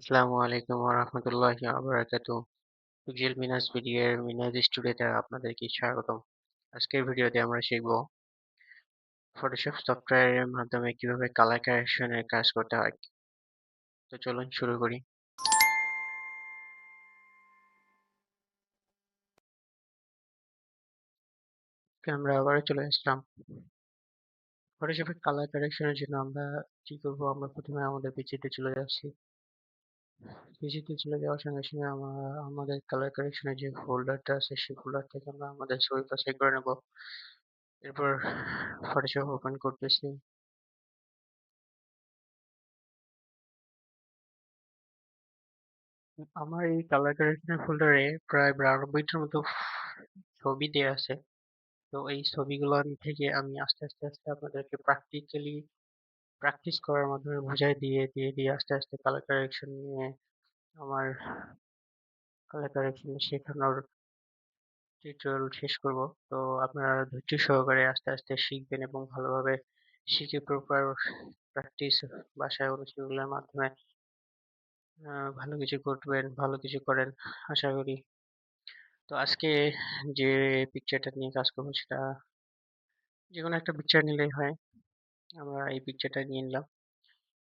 আসসালামু আলাইকুম ওয়া রাহমাতুল্লাহি ওয়া বারাকাতুহু। পিক্সেল মিনাস ভিডিওর মিনাস স্টুডিওতে আপনাদেরকে স্বাগতম। আজকের ভিডিওতে আমরা শিখব ফটোশপ সফটওয়্যারের মাধ্যমে কিভাবে কালার কারেকশনের কাজ করতে হয়। তো চলুন শুরু করি। আমরা আবারও চলে আসলাম। ফটোশপে কালার কারেকশনের জন্য আমরা কি করব? আমরা প্রথমে আমাদের পিসিতে চলে যাচ্ছি। পিসিতে চলে যাওয়ার সঙ্গে সঙ্গে আমরা আমাদের কালার কারেকশনের যে ফোল্ডারটা আছে সেই ফোল্ডার থেকে আমরা আমাদের ছবি বাছাই করে নেব। এরপর ফটোশপ ওপেন করতেছি। আমার এই কালার কারেকশন ফোল্ডারে প্রায় 92টার মতো ছবি দেয়া আছে। তো এই ছবিগুলো থেকে আমি আস্তে আস্তে আস্তে আপনাদেরকে প্র্যাকটিক্যালি প্র্যাকটিস করার মাধ্যমে বুঝাই দিয়ে আস্তে আস্তে কালার কারেকশন নিয়ে আমার কালার কারেকশন শেখানোর টিউটোরিয়াল শেষ করব। তো আপনারা ধৈর্য সহকারে আস্তে আস্তে শিখবেন এবং ভালোভাবে শিখে প্রপার প্র্যাকটিস বাসায় অনুশীলনের মাধ্যমে ভালো কিছু করবেন, ভালো কিছু করেন আশা করি। তো আজকে যে পিকচারটা নিয়ে কাজ করবো সেটা যেকোনো একটা পিকচার নিলেই হয়। আমরা এই পিকচারটা নিয়ে নিলাম।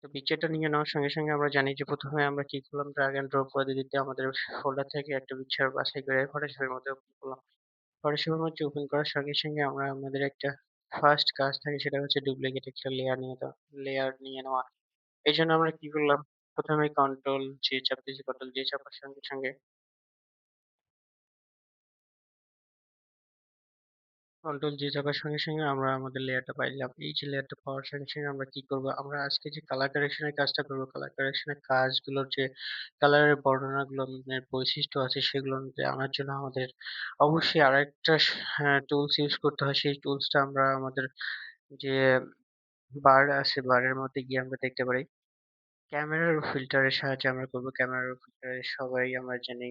তো পিকচারটা নিয়ে নেওয়ার সঙ্গে সঙ্গে আমরা জানি যে প্রথমে আমরা কি করলাম, ড্রাগ এন্ড ড্রপ পদ্ধতিতে আমাদের ফোল্ডার থেকে একটা পিকচার বাছাই করে ফটোশপের মধ্যে ওপেন করলাম। ফটোশপের মধ্যে ওপেন করার সঙ্গে সঙ্গে আমরা আমাদের একটা ফার্স্ট কাজ থাকে, সেটা হচ্ছে ডুপ্লিকেট একটা লেয়ার নিয়ে নেওয়া। এই জন্য আমরা কি করলাম, প্রথমে কন্ট্রোল জে চাপতেছি। কন্ট্রোল জে চাপার সঙ্গে সঙ্গে কন্ট্রোল জি চাপার সঙ্গে সঙ্গে আমরা আমাদের লেয়ারটা পাইলাম। এই যে লেয়ারটা পাওয়ার সঙ্গে সঙ্গে আমরা কি করব, আমরা আজকে যে কালার কারেকশনের কাজটা করব, কালার কারেকশনের কাজগুলোর যে কালারের বর্ণনাগুলো বৈশিষ্ট্য আছে সেগুলো আনার জন্য আমাদের অবশ্যই আরেকটা টুলস ইউজ করতে হয়। সেই টুলসটা আমরা আমাদের যে বার আছে, বারের মধ্যে গিয়ে আমরা দেখতে পারি। ক্যামেরার ফিল্টারের সাহায্যে আমরা করব। ক্যামেরার ফিল্টারে সবাই আমরা জানি।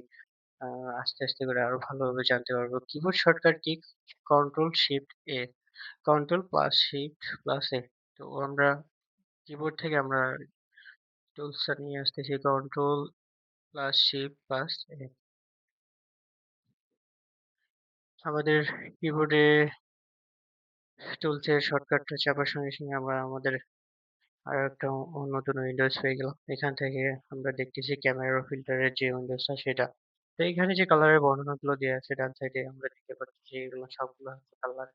আস্তে আস্তে করে আরো ভালোভাবে জানতে পারবো। Keyboard shortcut key? Control shift এ, কন্ট্রোল প্লাস শিফট প্লাস এ। তো আমরা কিবোর্ড থেকে আমরা টুলসটা নিয়ে আসতেছি, কন্ট্রোল প্লাস শিফট প্লাস এ। আমাদের কিবোর্ডে টুলসের শর্টকাটটা চাপার সঙ্গে সঙ্গে আমরা আমাদের আর একটা নতুন উইন্ডোজ পেয়ে গেলাম। এখান থেকে আমরা দেখতেছি ক্যামেরা ফিল্টারের যে উইন্ডোজটা সেটা। তো এখানে যে কালারের বর্ণনাগুলো দেওয়া আছে ডান সাইডে আমরা দেখতে পাচ্ছি যে এগুলো সবগুলো হচ্ছে কালার,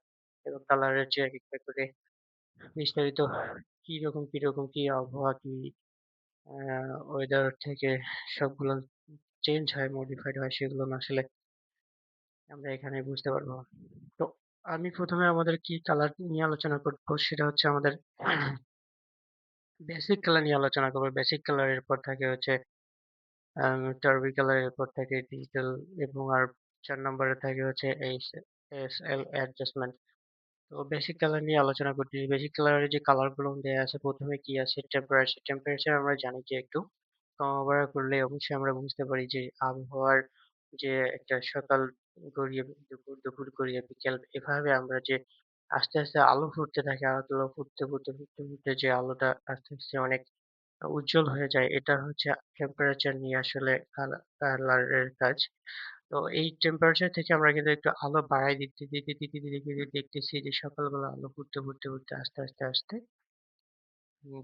এবং কালারের যে এক একটা করে বিস্তারিত কিরকম কি আবহাওয়া, কি ওয়েদার থেকে সবগুলো চেঞ্জ হয়, মডিফাইড হয়, সেগুলো না আসলে আমরা এখানে বুঝতে পারবো। তো আমি প্রথমে আমাদের কি কালার নিয়ে আলোচনা করবো সেটা হচ্ছে আমাদের বেসিক কালার নিয়ে আলোচনা করবো। বেসিক কালারের পর থাকে হচ্ছে টার্বি কালারের পর থাকে ডিজিটাল, এবং আর 4 নম্বরে থাকে হচ্ছে এস এল অ্যাডজাস্টমেন্ট। তো বেসিক কালার নিয়ে আলোচনা করছি। বেসিক কালারের যে কালার গুলো দেওয়া আছে, প্রথমে কি আছে, টেম্পারেচার। টেম্পারেচার আমরা জানি যে একটু কমাবাড়া করলে অবশ্যই আমরা বুঝতে পারি যে আবহাওয়ার যে একটা সকাল গড়িয়ে দুপুর, দুপুর গড়িয়ে বিকেল, এভাবে আমরা যে আস্তে আস্তে আলো ফুটতে থাকে, আলো ফুটতে যে আলোটা আস্তে আস্তে অনেক উজ্জ্বল হয়ে যায়, এটা হচ্ছে টেম্পারেচার নিয়ে আসলে কালারের কাজ। তো এই টেম্পারেচার থেকে আমরা কিন্তু একটু আলো বাড়াই দিতে দেখতেছি যে সকালবেলা আলো ফুটতে আস্তে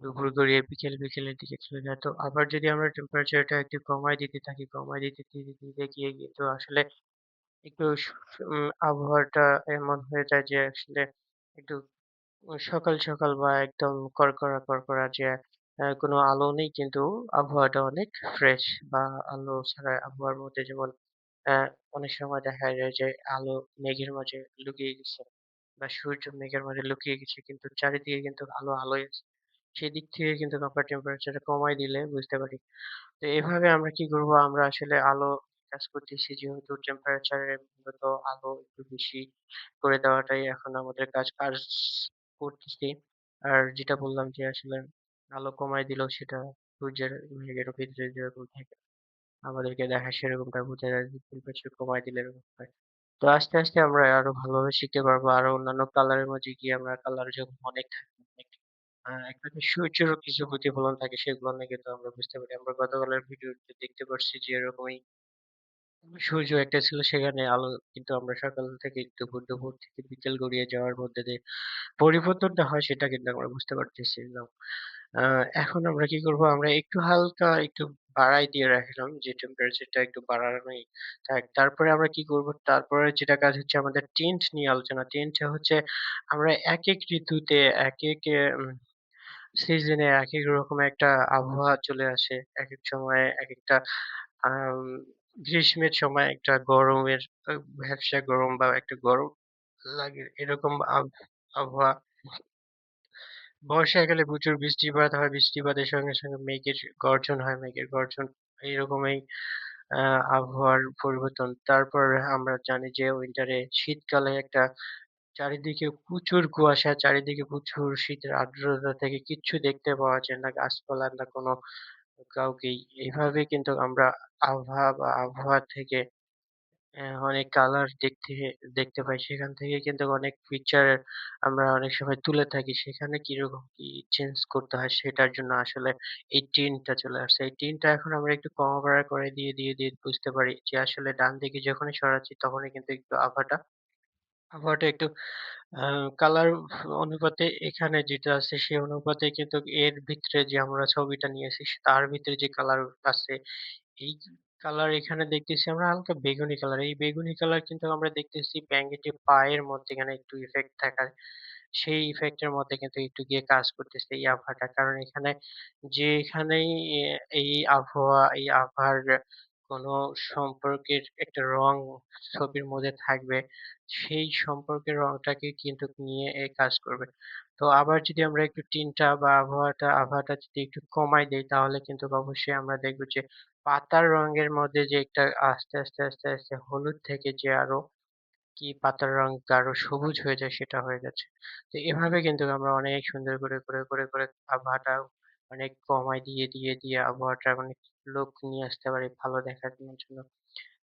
দুপুর গড়িয়ে বিকেলের দিকে চলে যায়। তো আবার যদি আমরা টেম্পারেচারটা একটু কমায় দিতে থাকি, কমায় দিতে গিয়ে কিন্তু আসলে একটু আবহাওয়াটা এমন হয়ে যায় যে আসলে একটু সকাল সকাল বা একদম কড়কড়া যে কোনো আলো নেই, কিন্তু আবহাওয়াটা অনেক ফ্রেশ। বা আলো ছাড়া আবহাওয়ার মধ্যে যেমন আহ, অনেক সময় দেখা যায় যে আলো মেঘের মাঝে লুকিয়ে গেছে, বা সূর্য মেঘের মাঝে লুকিয়ে গেছে, কিন্তু চারিদিকে কিন্তু আলোই আছে। সেদিক থেকে কিন্তু আমরা টেম্পারেচারটা কমায় দিলে বুঝতে পারি। তো এভাবে আমরা কি করব, আমরা আসলে আলো কাজ করতেছি যেহেতু টেম্পারেচারে মূলত আলো একটু বেশি করে দেওয়াটাই এখন আমাদের কাজ করতেছি। আর যেটা বললাম যে আসলে আলো কমায় দিলেও সেটা সূর্যের মেঘের ভিতরে যেরকম থাকে আমাদেরকে দেখায় সেরকমটা বোঝা যায় যে টেম্পারেচার কমায় দিলে এরকম হয়। তো আস্তে আস্তে আমরা আরো ভালোভাবে শিখতে পারবো। আরো অন্যান্য কালারের মাঝে গিয়ে আমরা কালার যখন অনেক থাকে, একটা যে সূর্যেরও কিছু প্রতিফলন থাকে সেগুলো নিয়ে কিন্তু আমরা বুঝতে পারি। আমরা গতকালের ভিডিওতে দেখতে পারছি যে এরকমই সূর্য একটা ছিল সেখানে আলো কিন্তু আমরা সকাল থেকে দুপুর, দুপুর থেকে বিকেল গড়িয়ে যাওয়ার মধ্যে দিয়ে পরিবর্তনটা হয় সেটা কিন্তু আমরা বুঝতে পারতেছি না। আ এখন আমরা কি করব? আমরা একটু হালকা একটু বাড়ায় দিয়ে রাখলাম যে টেম্পারেচারটা একটু বাড়ানোই থাক। তারপরে আমরা কি করব? তারপরে যেটা কাজ হচ্ছে আমাদের টিন্ট নিয়ে আলোচনা। টিন্টটা হচ্ছে আমরা একেক ঋতুতে একেক সিজনে একেক রকম একটা আবহাওয়া চলে আসে। একেক সময়ে একেকটা আম গ্রীষ্মের সময় একটা গরমের ভ্যাপসা গরম বা একটা গরম লাগে এরকম আবহাওয়া। বর্ষাকালে প্রচুর বৃষ্টিপাত হয়। বৃষ্টিপাতের সঙ্গে, সঙ্গে মেঘের গর্জন হয়। মেঘের গর্জন এইরকমই আ আবহাওয়ার পরিবর্তন। তারপর আমরা জানি যে উইন্টারে শীতকালে একটা চারিদিকে প্রচুর কুয়াশা, চারিদিকে প্রচুর শীতের আর্দ্রতা থেকে কিচ্ছু দেখতে পাওয়া যায় না। গাছপালা না কোনো কাউকেই। এভাবে কিন্তু আমরা আবহাওয়া থেকে অনেক কালার দেখতে পাই। সেখান থেকে কিন্তু অনেক পিকচার আমরা অনেক সময় তুলে থাকি। সেখানে কিরকম কি চেঞ্জ করতে হয় সেটার জন্য আসলে এই টিনটা চলে আসছে। এই টিনটা এখন আমরা একটু কমা-বাড়া করে দিয়ে বুঝতে পারি যে আসলে ডান দিকে যখনই সরাচ্ছি তখনই কিন্তু একটু আবহাওয়াটা একটু আ কালার অনুপাতে এখানে যেটা আছে সে অনুপাতে কিন্তু এর ভিতরে যে আমরা ছবিটা নিয়েছি তার ভিতরে যে কালার আছে এই কালার এখানে দেখতেছি আমরা হালকা বেগুনি কালার। এই বেগুনি কালার কিন্তু আমরা দেখতেছি ব্যাঙের যে পায়ের মধ্যেখানে একটু ইফেক্ট থাকার, সেই ইফেক্ট এর মধ্যে কিন্তু একটু গিয়ে কাজ করতেছে এই আবহাওয়াটা। কারণ এখানে যেখানেই এই এই আবহাওয়ার কোনো সম্পর্কের একটা রং ছবির মধ্যে থাকবে, সেই সম্পর্কের রংটাকে কিন্তু নিয়ে কাজ করবে। তো আবার যদি আমরা একটু টিনটা বা আবহাওয়াটা যদি একটু কমায় দেই তাহলে কিন্তু অবশ্যই আমরা দেখব যে পাতার রঙের মধ্যে যে একটা আস্তে আস্তে হলুদ থেকে যে আরো কি পাতার রং গাঢ় সবুজ হয়ে যায় সেটা হয়ে যাচ্ছে। তো এভাবে কিন্তু আমরা অনেক সুন্দর করে আবহাওয়াটা অনেক কমায় দিয়ে আবহাওয়াটা অনেক লোক নিয়ে আসতে পারি ভালো দেখানোর জন্য।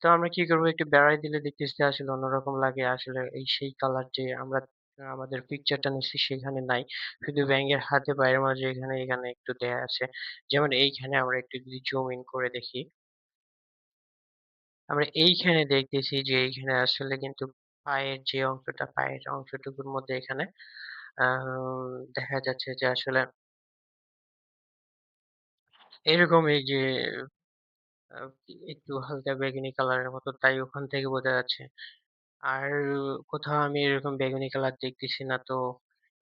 তো আমরা কি করব একটু বেড়ায় দিলে দেখতেছি আসলে অন্যরকম লাগে। আসলে এই সেই কালার যে আমরা আমাদের পিকচারটা নিচ্ছি সেখানে নাই। শুধু ব্যাঙের হাতে পায়ের মাঝে এখানে একটু দেয়া আছে। যেমন এইখানে আমরা একটু যদি জুম ইন করে দেখি, আমরা এইখানে দেখতেছি যে এইখানে আসলে কিন্তু পায়ের অংশটুকুর মধ্যে এখানে দেখা যাচ্ছে যে আসলে এরকম এই যে আ একটু হালকা বেগুনি কালারের মতো তাই ওখান থেকে বোঝা যাচ্ছে। আর কোথাও আমি এরকম বেগুনি কালার দেখতেছি না তো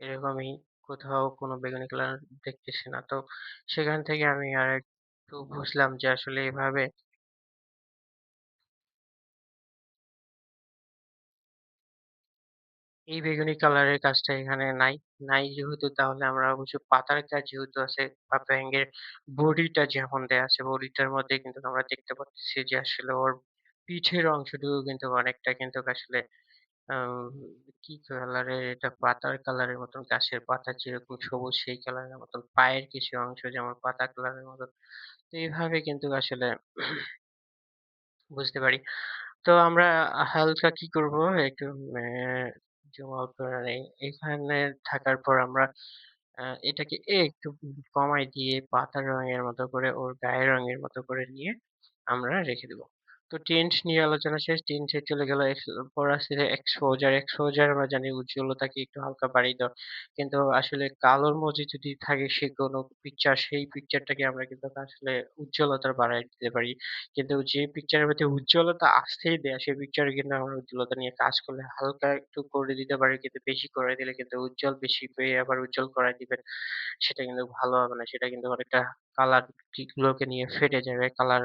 এরকমই কোথাও কোনো বেগুনি কালার দেখতেছি না। তো সেখান থেকে আমি আরেকটু বুঝলাম যে আসলে এভাবে এই বেগুনি কালারের কাজটা এখানে নাই। নাই যেহেতু তাহলে আমরা অবশ্যই পাতার কাজ যেহেতু আছে বা ব্যাঙের বডিটা যেমন দেয়া আছে বডিটার মধ্যে কিন্তু আমরা দেখতে পাচ্ছি যে আসলে ওর পিঠের অংশটুকু কিন্তু অনেকটা কিন্তু আসলে আম কি কালারের এটা পাতার কালারের মতন গাছের পাতা যেরকম সবুজ সেই কালারের মতন পায়ের কিছু অংশ যেমন পাতা কালারের মতন। তো এইভাবে কিন্তু আসলে বুঝতে পারি। তো আমরা হালকা কি করব একটু অ্যা জুম আউট করে নেই। এখানে থাকার পর আমরা এটাকে একটু কমায় দিয়ে পাতার রঙের মতো করে ওর গায়ের রঙের মতো করে নিয়ে আমরা রেখে দেব। তো টিন্ট নিয়ে আলোচনা শেষ। টিন্টে চলে গেল পর আসছে যে এক্সপোজার। এক্সপোজার আমরা জানি উজ্জ্বলতাকে একটু হালকা বাড়িয়ে দেওয়া। কিন্তু আসলে কালোর মধ্যে যদি থাকে সে কোনো পিকচার সেই পিকচারটাকে আমরা কিন্তু আসলে উজ্জ্বলতা বাড়ায় দিতে পারি। কিন্তু যে পিকচারের মধ্যে উজ্জ্বলতা আসতেই দেয়া সেই পিকচারে কিন্তু আমরা উজ্জ্বলতা নিয়ে কাজ করলে হালকা একটু করে দিতে পারি কিন্তু বেশি করে দিলে কিন্তু উজ্জ্বল বেশি পেয়ে আবার উজ্জ্বল করায় দিবেন সেটা কিন্তু ভালো হবে না। সেটা কিন্তু অনেকটা কালার গুলোকে নিয়ে ফেটে যাবে। কালার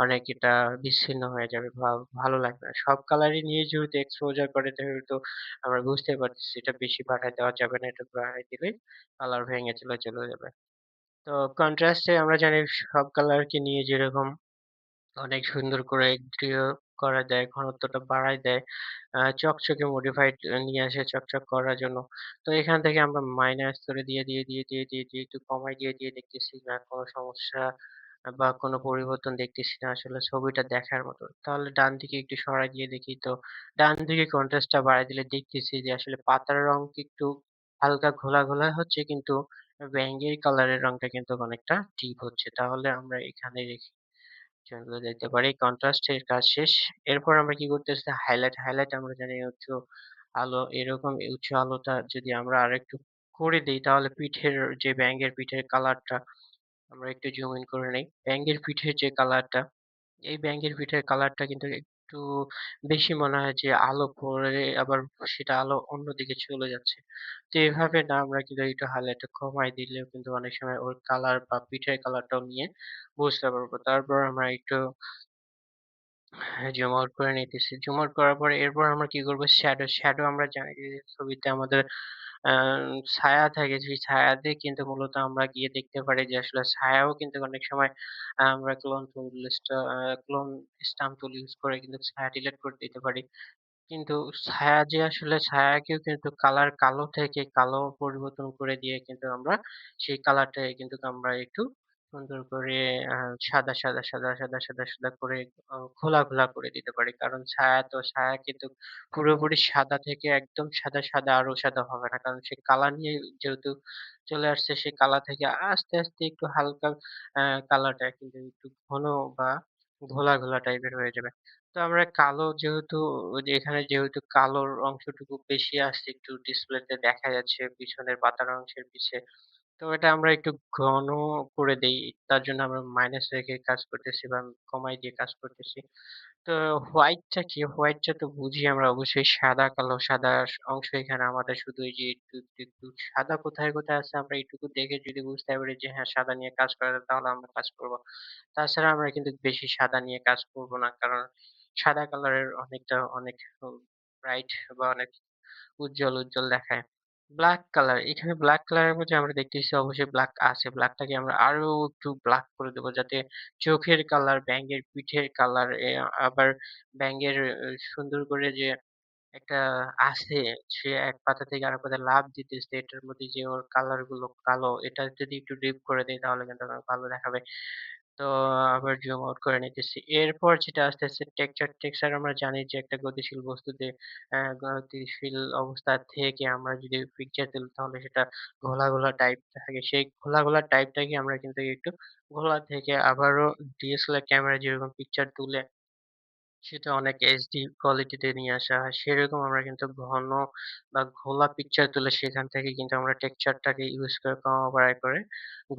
অনেক এটা বিচ্ছিন্ন হয়ে যাবে বা ভালো লাগবে না। সব কালারই নিয়ে যেহেতু এক্সপোজার করে যেহেতু আমরা বুঝতে পারতেছি এটা বেশি বাড়ায় দেওয়া যাবে না। এটা বাড়ায় দিলেই কালার ভেঙে চলে যাবে। তো কন্ট্রাস্ট এ আমরা জানি সব কালারকে নিয়ে যেরকম অনেক সুন্দর করে দৃঢ় করা যায়, ঘনত্বটা বাড়ায় দেয়। চকচকে মডিফাইড নিয়ে আসে চকচক করার জন্য। তো এখান থেকে আমরা মাইনাস করে দিয়ে একটু কমায় দিয়ে দেখতেছি না কোনো সমস্যা বা কোনো পরিবর্তন দেখতেছি না আসলে ছবিটা দেখার মতো। তাহলে ডান দিকে একটু সরায় দিয়ে দেখি তো ডান দিকে কন্ট্রাস্টটা বাড়ায় দিলে দেখতেছি যে আসলে পাতার রং একটু হালকা ঘোলা হচ্ছে কিন্তু ব্যাঙের কালারের রংটা কিন্তু অনেকটা ডিপ হচ্ছে। তাহলে আমরা এখানে রেখে চলে যেতে পারি। কন্ট্রাস্ট এর কাজ শেষ। এরপর আমরা কি করতেছি হাইলাইট। হাইলাইট আমরা জানি উচ্চ আলো এরকম উচ্চ আলোটা যদি আমরা আরেকটু করে দেই তাহলে পিঠের যে ব্যাঙের পিঠের কালারটা আমরা একটু জুম ইন করে নেই। ব্যাঙের পিঠের যে কালারটা এই ব্যাঙের পিঠের কালারটা কিন্তু একটু বেশি মনে হয় যে আলো পড়লে আবার সেটা আলো অন্যদিকে চলে যাচ্ছে। তো এভাবে না আমরা কিন্তু একটু হাইলাইটটা কমায় দিলেও কিন্তু অনেক সময় ওর কালার বা পিঠের কালারটাও নিয়ে বুঝতে পারবো। তারপর আমরা একটু জুম আউট করে নিতেছি। জুম আউট করার পরে এরপর আমরা কি করব শ্যাডো। শ্যাডো আমরা জানি যে ছবিতে আমাদের আ ছায়া থাকে সেই ছায়া দিয়ে কিন্তু মূলত আমরা গিয়ে দেখতে পারি যে আসলে ছায়াও কিন্তু অনেক সময় আমরা ক্লোন স্টাম্প টুল ইউজ করে কিন্তু ছায়া ডিলিট করে দিতে পারি। কিন্তু ছায়া যে আসলে ছায়াকেও কিন্তু কালার কালো থেকে কালো পরিবর্তন করে দিয়ে কিন্তু আমরা সেই কালারটাকে কিন্তু আমরা একটু সুন্দর করে আ সাদা করে ঘোলা, ঘোলা করে দিতে পারি। কারণ ছায়া কিন্তু পুরোপুরি সাদা থেকে একদম সাদা আরও সাদা হবে না। কারণ সে কালার নিয়ে যেহেতু চলে আসছে সে কালার থেকে আস্তে একটু হালকা আ কালারটা কিন্তু একটু ঘন বা ঘোলা টাইপের হয়ে যাবে। তো আমরা কালো যেহেতু ওই যে এখানে যেহেতু কালোর অংশটুকু বেশি আসছে একটু ডিসপ্লেতে দেখা যাচ্ছে পিছনের পাতার অংশের পিছে। তো এটা আমরা একটু ঘন করে দেই। তার জন্য আমরা মাইনাস রেখে কাজ করতেছি বা কমায় দিয়ে কাজ করতেছি। তো হোয়াইটটা কি? হোয়াইটটা তো বুঝি আমরা অবশ্যই সাদা কালো সাদা অংশ এখানে আমাদের শুধু এই যে একটু সাদা কোথায় আছে আমরা এইটুকু দেখে যদি বুঝতে পারি যে হ্যাঁ, সাদা নিয়ে কাজ করা যায় তাহলে আমরা কাজ করব। তাছাড়া আমরা কিন্তু বেশি সাদা নিয়ে কাজ করব না। কারণ সাদা কালারের অনেক ব্রাইট বা অনেক উজ্জ্বল দেখায়। ব্লাক কালার, এখানে ব্লাক কালারের মধ্যে আমরা দেখতেছি অবশ্যই ব্লাক আছে। ব্লাকটাকে আমরা আরো একটু ব্লাক করে দেব যাতে চোখের কালার, ব্যাঙের পিঠের কালার আবার ব্যাঙের সুন্দর করে যে একটা আছে সে এক পাতা থেকে আরেক পাতায় লাফ দিতেছে এটার মধ্যে যে ওর কালার গুলো কালো এটা যদি একটু ডিপ করে দেই তাহলে কিন্তু আরো ভালো দেখাবে। তো আবার জুম আউট করে নিতেছি। এরপর যেটা আসতেছে টেক্সচার। টেক্সচার আমরা জানি যে একটা গতিশীল বস্তুতে গতিশীল অবস্থা থেকে আমরা যদি পিকচার তুলি তাহলে সেটা ঘোলা টাইপ থাকে। সেই ঘোলা টাইপটাকে আমরা কিন্তু একটু ঘোলা থেকে আবারও DSLR ক্যামেরায় যেরকম পিকচার তুলে সেটা অনেক এইচডি কোয়ালিটিতে নিয়ে আসা হয়। সেরকম আমরা কিন্তু ঘন বা ঘোলা পিকচার তুলে সেখান থেকে কিন্তু আমরা টেক্সচারটাকে ইউজ করে কমা-বাড়াই করে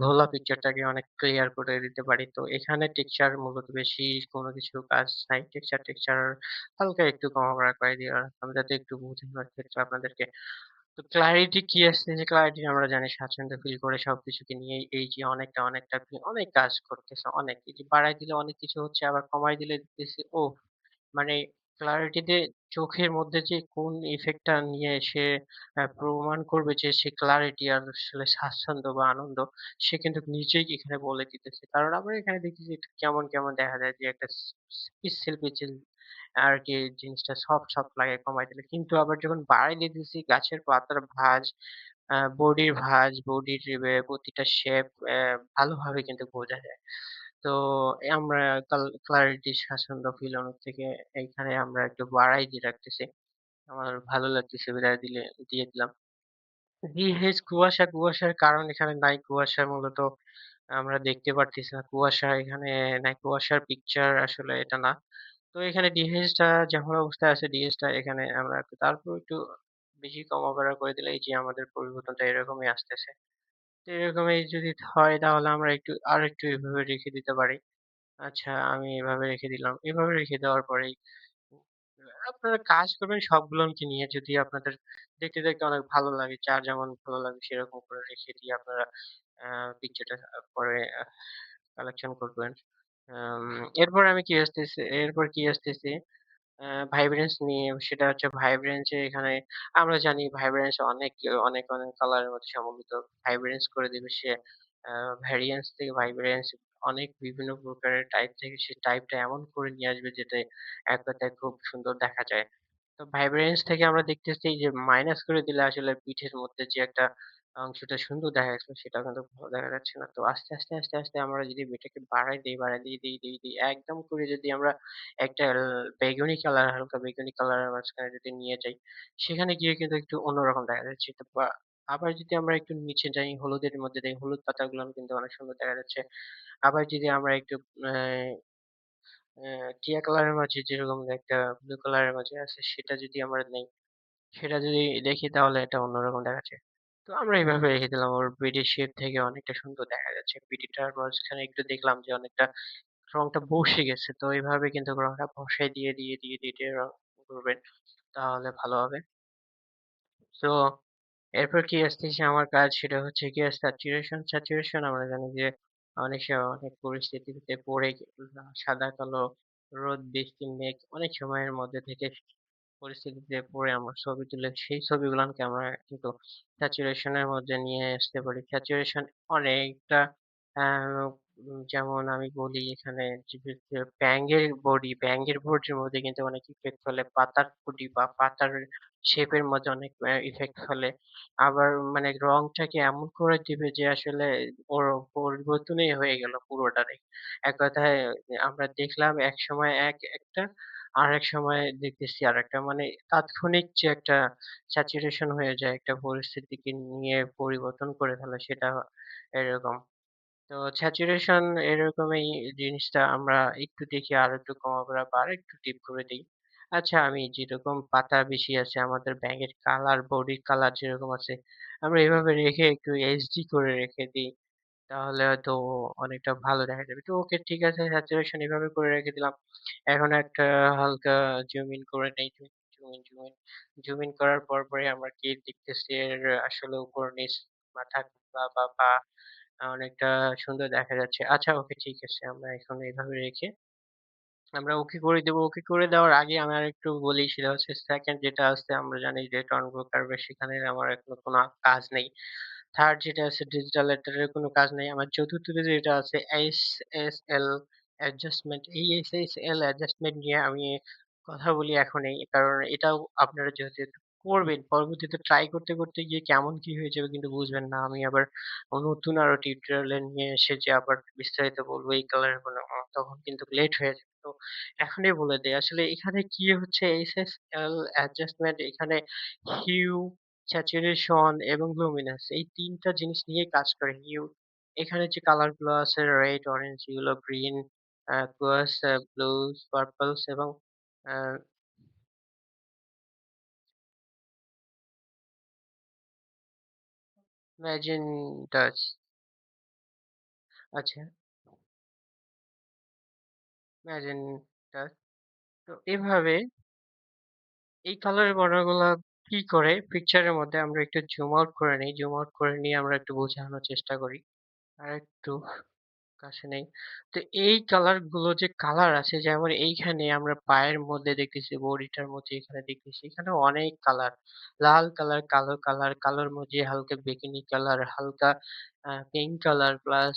ঘোলা পিকচারটাকে অনেক ক্লিয়ার করে দিতে পারি। তো এখানে টেক্সচার মূলত বেশি কোনো কিছু কাজ নাই। টেক্সচার হালকা একটু কমা-বাড়া করে দেওয়া আমি যাতে একটু বোঝানোর ক্ষেত্রে আপনাদেরকে। তো ক্লারিটি কি আসতেছে? ক্লারিটি আমরা জানি স্বাচ্ছন্দ্য ফিল করে সবকিছুকে নিয়ে এই যে অনেকটা আপনি অনেক কাজ করতেছে অনেক। এই যে বাড়ায় দিলে অনেক কিছু হচ্ছে আবার কমায় দিলে দেখতেছি ওহ! মানে ক্লারিটি তে চোখের মধ্যে যে কোন ইফেক্ট টা নিয়ে সে প্রমাণ করবে যে সে ক্লারিটি আর আসলে স্বাচ্ছন্দ্য বা আনন্দ সে কিন্তু নিজেই এখানে বলে দিতেছে। কারণ আমরা এখানে দেখতেছি একটু কেমন দেখা যায় যে একটা পিচ্ছিল আরকি জিনিসটা সফট লাগে কমায় দিলে। কিন্তু আবার যখন বাড়ায় দিতেছি গাছের পাতার ভাঁজ, বডির প্রতিটা শেপ ভালোভাবে কিন্তু বোঝা যায়। তো আমরা ক্লারিটি স্বাচ্ছন্দ্য ফিল অনেক থেকে এইখানে আমরা একটু বাড়াই দিয়ে রাখতেছি। আমার ভালো লাগতেছে বিধায় দিয়ে দিলাম। কুয়াশার কারণ এখানে নাই। কুয়াশা মূলত আমরা দেখতে পারতেছি না। কুয়াশা এখানে নাই। কুয়াশার পিকচার আসলে এটা না। তো এখানে ডিহেজটা যেমন অবস্থায় আছে ডিহেজটা এখানে আমরা তারপর একটু বেশি কমা-বেড়া করে দিলে এই যে আমাদের পরিবর্তনটা এরকমই আসতেছে। তো এরকমই যদি হয় তাহলে আমরা আরেকটু এভাবে রেখে দিতে পারি। আচ্ছা আমি এভাবে রেখে দিলাম। এভাবে রেখে দেওয়ার পরেই আপনারা কাজ করবেন সবগুলোকে নিয়ে যদি আপনাদের দেখতে অনেক ভালো লাগে, যার যেমন ভালো লাগে সেরকম করে রেখে দিয়ে আপনারা আ পিকচারটা পরে কালেকশন করবেন। আম এরপর কি আসতেছে ভাইব্রেন্স নিয়ে সেটা হচ্ছে ভাইব্রেন্স এ এখানে আমরা জানি ভাইব্রেন্স অনেক কালারের মধ্যে সমন্বিত। ভাইব্রেন্স করে দিবে সে আ ভ্যারিয়েন্স থেকে ভাইব্রেন্স অনেক বিভিন্ন প্রকারের টাইপ থেকে সে টাইপটা এমন করে নিয়ে আসবে যেটা এক কথায় খুব সুন্দর দেখা যায়। তো ভাইব্রেন্স থেকে আমরা দেখতেছি যে মাইনাস করে দিলে আসলে পিঠের মধ্যে যে একটা অংশটা সুন্দর দেখা যাচ্ছিল সেটা কিন্তু ভালো দেখা যাচ্ছে না। তো আস্তে আমরা যদি এটাকে বাড়াই দেই একদম করে যদি আমরা একটা হালকা বেগুনি কালারের মাঝখানে যদি নিয়ে যাই, সেখানে গিয়ে কিন্তু একটু অন্যরকম দেখা যাচ্ছে। তো আবার যদি আমরা একটু নিচে যাই, হলুদের মধ্যে যাই, হলুদ পাতাগুলো কিন্তু অনেক সুন্দর দেখা যাচ্ছে। আবার যদি আমরা একটু আ টিয়া কালারের মাঝে যেরকম একটা ব্লু কালারের মাঝে আছে সেটা যদি আমরা নেই, সেটা যদি দেখি তাহলে এটা অন্যরকম দেখাচ্ছে। তো আমরা এভাবে রেখে দিলাম। ওর পিঠির শেপ থেকে অনেকটা সুন্দর দেখা যাচ্ছে। পিঠিটার মাঝখানে একটু দেখলাম যে অনেকটা রংটা বসে গেছে। তো এভাবে কিন্তু রংটা বসায় দিয়ে রং করবেন। তাহলে ভালো হবে। তো এরপর কি আসতেছে আমার কাজ, সেটা হচ্ছে গিয়ে স্যাচুরেশন। স্যাচুরেশন আমরা জানি যে অনেক সময় অনেক পরিস্থিতিতে পড়ে সাদা কালো রোদ বৃষ্টি মেঘ অনেক সময়ের মধ্যে থেকে পরিস্থিতিতে পড়ে আমরা ছবি তুলে সেই ছবিগুলানকে আমরা কিন্তু স্যাচুরেশন এর মধ্যে নিয়ে আসতে পারি। স্যাচুরেশন অনেকটা যেমন আমি বলি এখানে যে ব্যাঙের বডির মধ্যে কিন্তু অনেক ইফেক্ট ফেলে। পাতার বডি বা পাতার শেপের মধ্যে অনেক ইফেক্ট ফেলে। আবার মানে রংটাকে এমন করে দিবে যে আসলে ওর পরিবর্তনই হয়ে গেল পুরোটারই। এক কথায় আমরা দেখলাম একসময় একটা, আরেক সময় দেখতেছি আরেকটা। মানে তাৎক্ষণিক যে একটা স্যাচুরেশন হয়ে যায় একটা পরিস্থিতিকে নিয়ে পরিবর্তন করে ফেলে সেটা এরকম। তো স্যাচুরেশন এরকমই জিনিসটা আমরা একটু দেখি আরেকটু কমাবো বা আরেকটু ডিপ করে দেই। আচ্ছা আমি যেরকম পাতা বেশি আছে আমাদের ব্যাঙের কালার, বডির কালার যেরকম আছে আমরা এভাবে রেখে একটু এইচডি করে রেখে দিই। তাহলে হয়তো অনেকটা ভালো দেখা যাবে। তো ওকে ঠিক আছে স্যাচুরেশন এভাবে করে রেখে দিলাম। এখন একটা হালকা জুম ইন করে নেই। জুম ইন করার পরপরই আমরা কি দেখতেছি এর আসলে উপর নিচ মাথা বা পা অনেকটা সুন্দর দেখা যাচ্ছে। আচ্ছা ওকে ঠিক আছে। আমরা এখন এভাবে রেখে আমরা ওকে করে দেব। ওকে করে দেওয়ার আগে আমি আরেকটু বলি সেটা হচ্ছে 2nd যেটা আছে আমরা জানি যে টর্নবো কার্ভ এর সেখানে আমার এখনো কোনো কাজ নেই। 3rd যেটা আছে ডিজিটাল লেটারের কোনো কাজ নেই। আমার 4র্থ যেটা আছে SSL অ্যাডজাস্টমেন্ট। এই SSL অ্যাডজাস্টমেন্ট নিয়ে আমি কথা বলি এখনই। কারণ এটাও আপনারা যেহেতু করবেন, পরবর্তীতে ট্রাই করতে গিয়ে কেমন কি হয়ে যাবে কিন্তু বুঝবেন না। আমি আবার নতুন আরো টিউটোরিয়াল নিয়ে এসে যে আবার বিস্তারিত বলবো এই কালারের গুলো তখন কিন্তু লেট হয়ে যাবে। তো এখনই বলে দেই। আসলে এখানে কি হচ্ছে SSL অ্যাডজাস্টমেন্ট এখানে হিউ, স্যাচুরেশন এবং লুমিনাস এই ৩ টা জিনিস নিয়েই কাজ করে হিউ। এখানে যে কালার গুলো আছে রেড, অরেঞ্জ, ইয়েলো, গ্রিন, কুয়াশ, ব্লুস, পার্পলস এবং আ ম্যাজেন্টাস। আচ্ছা, ম্যাজেন্টাস। তো এভাবে এই কালারের বর্ণগুলা কি করে পিকচারের মধ্যে আমরা একটু জুম আউট করে নেই। জুম আউট করে নিয়ে আমরা একটু বোঝানোর চেষ্টা করি। আরেকটু কাছে নেই। তো এই কালার গুলো যে কালার আছে যেমন এইখানে আমরা পায়ের মধ্যে দেখতেছি, বডিটার মধ্যে এখানে দেখতেছি। এখানে অনেক কালার। লাল কালার, কালো কালার, কালোর মধ্যে হালকা বেগুনি কালার, হালকা পিঙ্ক কালার প্লাস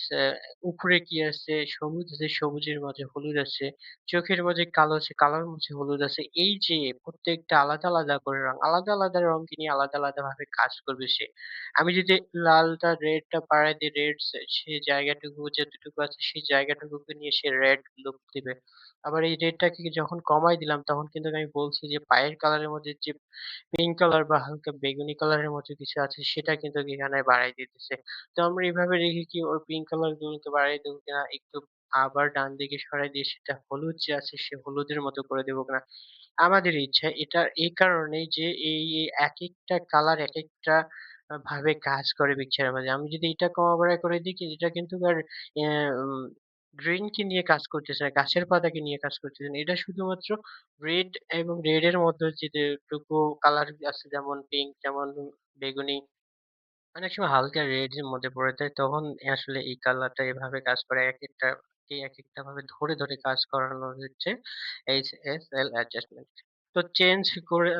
উপরে কি আছে সবুজ আছে, সবুজের মাঝে হলুদ আছে। চোখের মাঝে কালো আছে, কালোর মাঝে হলুদ আছে। এই যে প্রত্যেকটা আলাদা করে রং, আলাদা রংকে নিয়ে আলাদা ভাবে কাজ করবে সে। আমি যদি লালটা রেডটা বাড়ায় দিই, রেড সে জায়গাটুকু যতটুকু আছে সেই জায়গাটুকুকে নিয়ে সে রেড লুক দিবে। আবার এই রেডটাকে যখন কমায় দিলাম তখন কিন্তু আমি বলছি যে পায়ের কালারের মধ্যে যে পিঙ্ক কালার বা হালকা বেগুনি কালারের মতো কিছু আছে সেটা কিন্তু এখানে বাড়ায় দিতেছে। তো আমরা এভাবে রেখে কি ওর পিঙ্ক কালার গুলোকে বাড়ায় দেবো কিনা একটু আবার ডান দিকে সরাই দিয়ে সেটা হলুদ যে আছে সে হলুদের মতো করে দেবো কিনা আমাদের ইচ্ছা। এটা এই কারণেই যে এই একেকটা কালার একেকটা ভাবে কাজ করে পিকচারের মাঝে। আমি যদি এটা কমা-বাড়া করে দিই কি এটা কিন্তু আর অ্যা উম গ্রিন কে নিয়ে কাজ করতেছে না, গাছের পাতাকে নিয়ে কাজ করতেছে না। এটা শুধুমাত্র রেড এবং রেড এর মধ্যে যেটুকু কালার আছে যেমন পিঙ্ক, যেমন বেগুনি অনেক সময় হালকা রেড এর মধ্যে পড়ে যায় তখন আসলে এই কালারটা এভাবে কাজ করে একেকটাকে একেকটা ভাবে ধরে কাজ করানো হচ্ছে HSL অ্যাডজাস্টমেন্ট। তো চেঞ্জ করে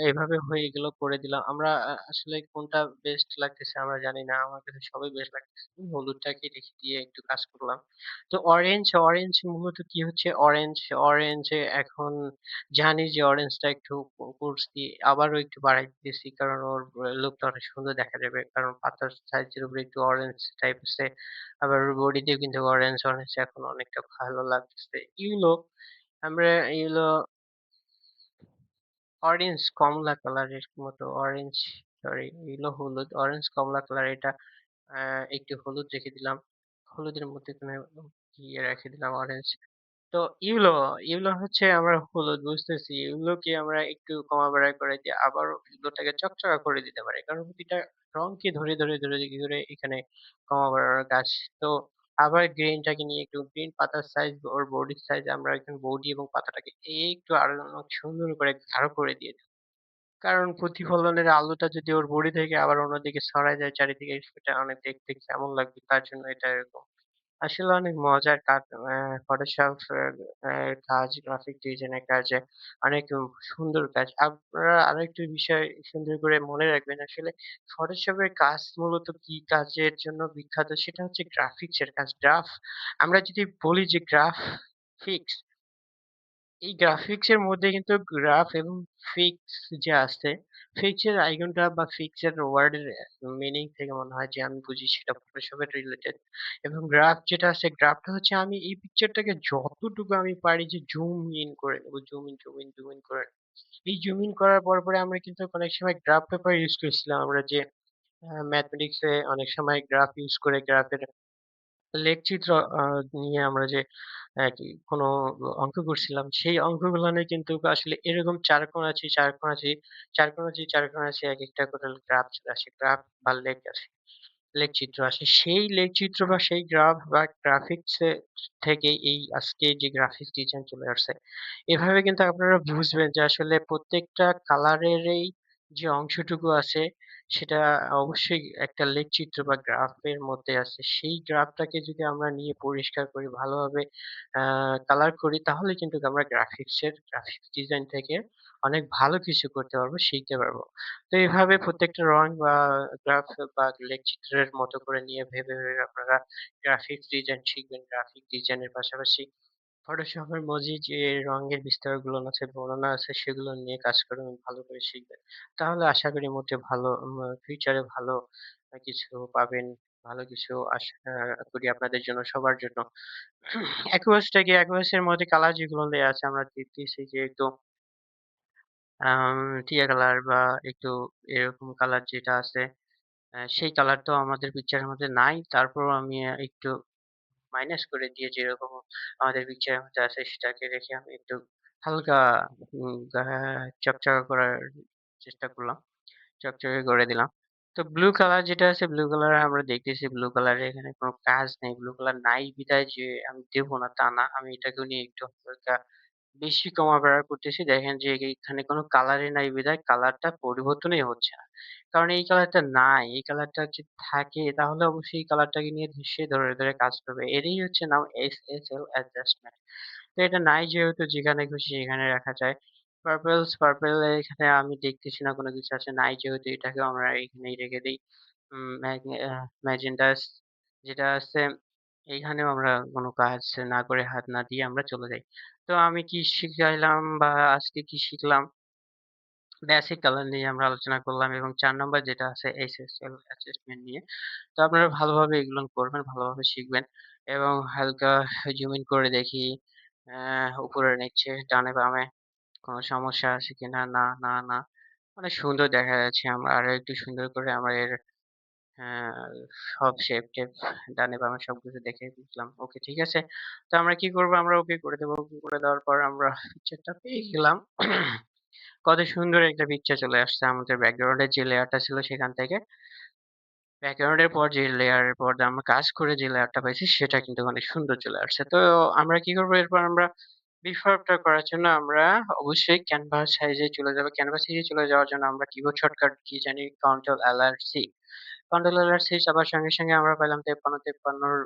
এভাবে হয়ে গেল করে দিলাম। আমরা আসলে কোনটা বেস্ট লাগতেছে আমরা জানি না। আমার কাছে সবই বেস্ট লাগতেছে। হলুদটাকে রেখে দিয়ে একটু কাজ করলাম। তো অরেঞ্জ মূলত কি হচ্ছে অরেঞ্জ এখন জানি যে অরেঞ্জটা একটু করছি আবারও একটু বাড়াই দিতেছি কারণ ওর লুকটা অনেক সুন্দর দেখা যাবে। কারণ পাতার সাইজের উপরে একটু অরেঞ্জ টাইপ আছে। আবার ওর বডিতেও কিন্তু অরেঞ্জ এখন অনেকটা ভালো লাগতেছে। ইউলো আমরা ইউলো অরেঞ্জ কমলা কালারের মতো অরেঞ্জ সরি ইয়েলো হলুদ, অরেঞ্জ কমলা কালার এটা একটু হলুদ রেখে দিলাম। হলুদের মধ্যে এখানে ইয়ে রেখে দিলাম অরেঞ্জ। তো ইউলো, ইউলো হচ্ছে আমরা হলুদ বুঝতেছি। ইউলোকে আমরা একটু কমা বাড়া করে দিয়ে আবারও ইউলোটাকে চকচকা করে দিতে পারি। কারণ প্রতিটা রংকে ধরে এখানে কমা বাড়ানোর কাজ। তো আবার গ্রিনটাকে নিয়ে একটু গ্রিন পাতার সাইজ ওর বডির সাইজ আমরা এখন বডি এবং পাতাটাকে একটু আরো সুন্দর করে গাঢ় করে দিয়ে দিই। কারণ প্রতিফলনের আলোটা যদি ওর বডি থেকে আবার অন্যদিকে ছড়ায় যায় চারিদিকে সেটা অনেক দেখতে কেমন লাগবে তার জন্য এটা এরকম। আসলে অনেক মজার কাজ ফটোশপ কাজ, গ্রাফিক ডিজাইনের কাজে অনেক সুন্দর কাজ। আপনারা আরেকটি বিষয় সুন্দর করে মনে রাখবেন আসলে ফটোশপের কাজ মূলত কি কাজের জন্য বিখ্যাত সেটা হচ্ছে গ্রাফিক্স এর কাজ। আমরা যদি বলি যে গ্রাফিক্স এই গ্রাফিক্স এর মধ্যে কিন্তু গ্রাফ এবং ফিক্স যে আছে, ফিক্স এর আইকনটা বা ফিক্স এর ওয়ার্ড এর মিনিং থেকে মনে হয় যে আমি বুঝি সেটা ফটোশপ এর রিলেটেড। এবং গ্রাফ যেটা আছে গ্রাফটা হচ্ছে আমি এই পিকচারটাকে যতটুকু আমি পারি যে জুম ইন করে নেব, জুম ইন করে এই জুম ইন করার পরে আমরা কিন্তু অনেক সময় গ্রাফ পেপার ইউজ করেছিলাম আমরা যে ম্যাথমেটিক্স এ অনেক সময় গ্রাফ ইউজ করে গ্রাফের লেখচিত্র নিয়ে আমরা যে আরকি কোনো অঙ্ক করছিলাম, সেই অঙ্কগুলানে কিন্তু আসলে এরকম চার কোণ আছে একেকটা করে গ্রাফ চলে আসে। গ্রাফ বা লেখচিত্র আসে। সেই লেখচিত্র বা সেই গ্রাফ বা গ্রাফিক্স এ থেকে এই আজকে যে গ্রাফিক্স ডিজাইন চলে আসছে। এভাবে কিন্তু আপনারা বুঝবেন যে আসলে প্রত্যেকটা কালারেরই যে অংশটুকু আছে সেটা অবশ্যই একটা লেখচিত্র বা গ্রাফের মধ্যে আছে। সেই গ্রাফটাকে যদি আমরা নিয়ে পরিষ্কার করি ভালোভাবে আ কালার করি তাহলে কিন্তু আমরা গ্রাফিক্স ডিজাইন থেকে অনেক ভালো কিছু করতে পারবো, শিখতে পারবো। তো এভাবে প্রত্যেকটা রং বা গ্রাফ বা লেখচিত্রের মতো করে নিয়ে ভেবে আপনারা গ্রাফিক্স ডিজাইন শিখবেন। গ্রাফিক ডিজাইনের পাশাপাশি ফটোশপের মধ্যে যে রঙের বিস্তারগুলো আছে, বর্ণনা আছে সেগুলো নিয়ে কাজ করবেন, ভালো করে শিখবেন। তাহলে আশা করি মোটে ভালো ফিউচারে ভালো কিছু পাবেন। ভালো কিছু আশা করি আপনাদের জন্য, সবার জন্য। একুয়াস এর মধ্যে কালার যেগুলো দেয়া আছে আমরা দেখতেছি যে একটু আম টিয়া কালার বা একটু এরকম কালার যেটা আছে সেই কালারটাও আমাদের পিকচারের মধ্যে নাই। তারপরেও আমি একটু মাইনাস করে দিয়ে যেরকম আমাদের পিকচারের মধ্যে আছে সেটাকে রেখে আমি একটু হালকা চকচকা করার চেষ্টা করলাম। চকচকে করে দিলাম। তো ব্লু কালার যেটা আছে ব্লু কালার আমরা দেখতেছি ব্লু কালারে এখানে কোন কাজ নেই। ব্লু কালার নাই বিধায় যে আমি দেব না তা না। আমি এটাকেও নিয়ে একটু হালকা বেশি কমা বেড়া করতেছি। দেখেন যে এখানে কোন কালারই নাই বিধায় কালারটা পরিবর্তনই হচ্ছে না। কারণ এই কালারটা নাই। এই কালারটা যদি থাকে তাহলে অবশ্যই এই কালারটাকে নিয়ে সে ধরে কাজ করবে। এরই হচ্ছে নাম SSL অ্যাডজাস্টমেন্ট। তো এটা নাই যেহেতু যেখানে খুশি সেখানে রাখা যায়। পার্পল এখানে আমি দেখতেছি না কোনো কিছু আছে। নাই যেহেতু এটাকেও আমরা এখানেই রেখে দেই। ম্যাজেন্টাস যেটা আছে এইখানেও আমরা কোনো কাজ না করে হাত না দিয়ে আমরা চলে যাই। তো আমি কি শিখাইলাম বা আজকে কি শিখলাম? বেসিক কালার নিয়ে আমরা আলোচনা করলাম এবং ৪ নাম্বার যেটা আছে SSL অ্যাসেসমেন্ট নিয়ে। তো আপনারা ভালোভাবে এগুলো করবেন, ভালোভাবে শিখবেন এবং হালকা জুম ইন করে দেখি উপরে নিচে ডানে বামে কোন সমস্যা আছে কিনা? না। অনেক সুন্দর দেখা যাচ্ছে। আমরা আরো একটু সুন্দর করে আমরা এর হ্যাঁ, সব শেপ-টেপ ডানে বামে সবকিছু দেখে বুঝলাম। ওকে ঠিক আছে। তো আমরা কি করব? আমরা ওকে করে দেব। ওকে করে দেওয়ার পর আমরা পিকচারটা পেয়ে গেলাম। কত সুন্দর একটা পিকচার চলে আসছে আমাদের ব্যাকগ্রাউন্ড এর যে লেয়ারটা ছিল সেখান থেকে। ব্যাকগ্রাউন্ড এর পর যে লেয়ারের পর আমরা কাজ করে যে লেয়ারটা পাইছি সেটা কিন্তু অনেক সুন্দর চলে আসছে। তো আমরা কি করব এরপর আমরা বিফোর আফটার করার জন্য আমরা অবশ্যই ক্যানভাস সাইজে চলে যাব। ক্যানভাস সাইজে চলে যাওয়ার জন্য আমরা কিবোর্ড শর্টকাট কি জানি কন্ট্রোল-এল-আর-সি। কন্ট্রোল-এল-আর-সি চাপার সঙ্গে আমরা পাইলাম ৫৩ র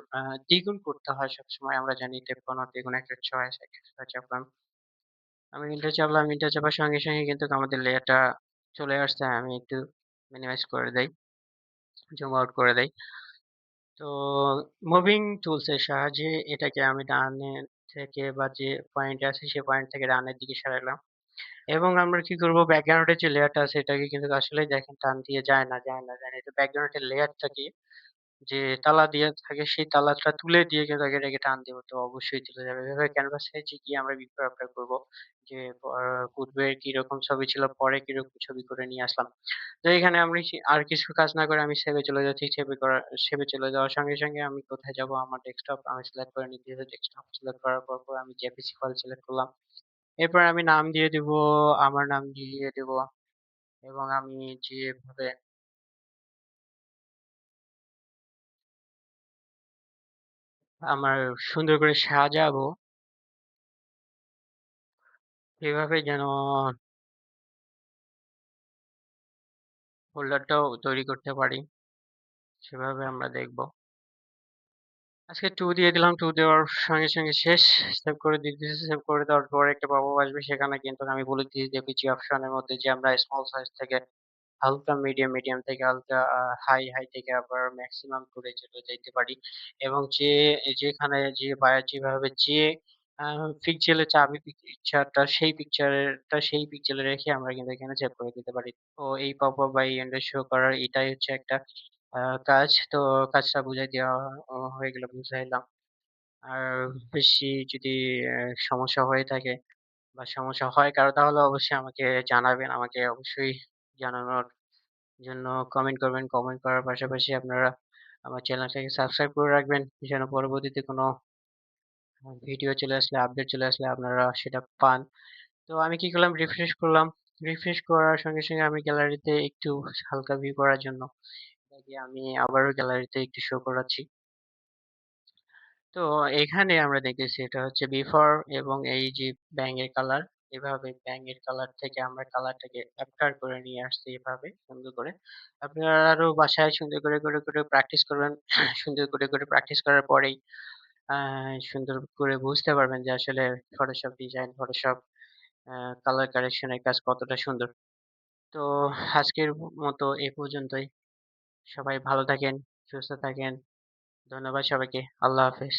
দ্বিগুণ করতে হয় সবসময়। আমরা জানি ৫৩ দ্বিগুণ ১০৬ ১০৬ চাপলাম। আমি এন্টার চাপলাম। এন্টার চাপার সঙ্গে কিন্তু আমাদের লেয়ারটা চলে আসছে। আমি একটু মিনিমাইজ করে দেই, জুম আউট করে দেই। তো মুভিং টুলস এর সাহায্যে এটাকে আমি ডানে থেকে বা যে পয়েন্টে আছে সে পয়েন্ট থেকে ডানের দিকে সরাইলাম। এবং আমরা কি করব ব্যাকগ্রাউন্ডের যে লেয়ারটা আছে এটাকে কিন্তু আসলেই দেখেন টান দিয়ে যায় না। এই তো ব্যাকগ্রাউন্ডের লেয়ারটাকে যে তালা দিয়ে থাকে সেই তালাটা তুলে দিয়ে কিন্তু আগে এটাকে টান দিব। তো অবশ্যই চলে যাবে। এভাবে ক্যানভাস সাইজে গিয়ে আমরা বিফোর আফটার করব। যে পূর্বে কিরকম ছবি ছিল, পরে কিরকম ছবি করে নিয়ে আসলাম। তো এখানে আমি আর কিছু কাজ না করে আমি সেভে চলে যাচ্ছি। সেভে চলে যাওয়ার সঙ্গে, সঙ্গে আমি কোথায় যাব? আমার ডেস্কটপ আমি সিলেক্ট করে নিতে হবে। ডেস্কটপ সিলেক্ট করার পর আমি জেপিসি ফাইল সিলেক্ট করলাম। এরপর আমি নাম দিয়ে দিব, আমার নাম দিয়ে দিব এবং আমি যেভাবে আমার সুন্দর করে সাজাবো, এভাবে যেন ফোল্ডারটাও তৈরি করতে পারি, সেভাবে আমরা দেখব। আজকে 2 দিয়ে দিলাম। 2 দেওয়ার সঙ্গে, সঙ্গে শেষ। সেভ করে দিতেছি। সেভ করে দেওয়ার পরে একটা পপআপ আসবে। সেখানে কিন্তু আমি বলে দিয়েছি যে পিসি অপশনের মধ্যে যে আমরা স্মল সাইজ থেকে হালকা মিডিয়াম, মিডিয়াম থেকে হালকা হাই, হাই থেকে আবার মেক্সিমাম করে চলে যাইতে পারি। এবং যেখানে যে বায়ার যেভাবে আ পিক্সেলে চাবে পিকচারটা সেই পিক্সেলে রেখে আমরা কিন্তু এখানে সেভ করে দিতে পারি। তো এই পপআপ বা এই উইন্ডো শো করার এটাই হচ্ছে একটা আ কাজ। তো কাজটা বুঝাই দেওয়া হয়ে গেলে বুঝাইলাম। আর বেশি যদি অ্যা সমস্যা হয়ে থাকে বা সমস্যা হয় কারো তাহলে অবশ্যই আমাকে জানাবেন। আমাকে অবশ্যই জানানোর জন্য কমেন্ট করবেন। কমেন্ট করার পাশাপাশি আপনারা আমার চ্যানেলটাকে সাবস্ক্রাইব করে রাখবেন। যেন পরবর্তীতে কোনো ভিডিও চলে আসলে, আপডেট চলে আসলে আপনারা সেটা পান। তো আমি কি করলাম? রিফ্রেশ করলাম। রিফ্রেশ করার সঙ্গে, সঙ্গে আমি গ্যালারিতে একটু হালকা ভিউ করার জন্য এটাকে আমি আবারও গ্যালারিতে একটু শো করাচ্ছি। তো এখানে আমরা দেখতেছি এটা হচ্ছে বিফোর এবং এই যে ব্যাঙের কালার, এভাবে ব্যাঙের কালার থেকে আমরা কালারটাকে ক্যাপচার করে নিয়ে আসছি এভাবে সুন্দর করে। আপনারা আরো বাসায় সুন্দর করে প্র্যাকটিস করবেন। সুন্দর করে প্র্যাকটিস করার পরেই আ সুন্দর করে বুঝতে পারবেন যে আসলে Photoshop design, Photoshop colour correction এর কাজ কতটা সুন্দর। তো আজকের মতো এ পর্যন্তই। সবাই ভালো থাকেন, সুস্থ থাকেন। ধন্যবাদ সবাইকে। আল্লাহ হাফেজ।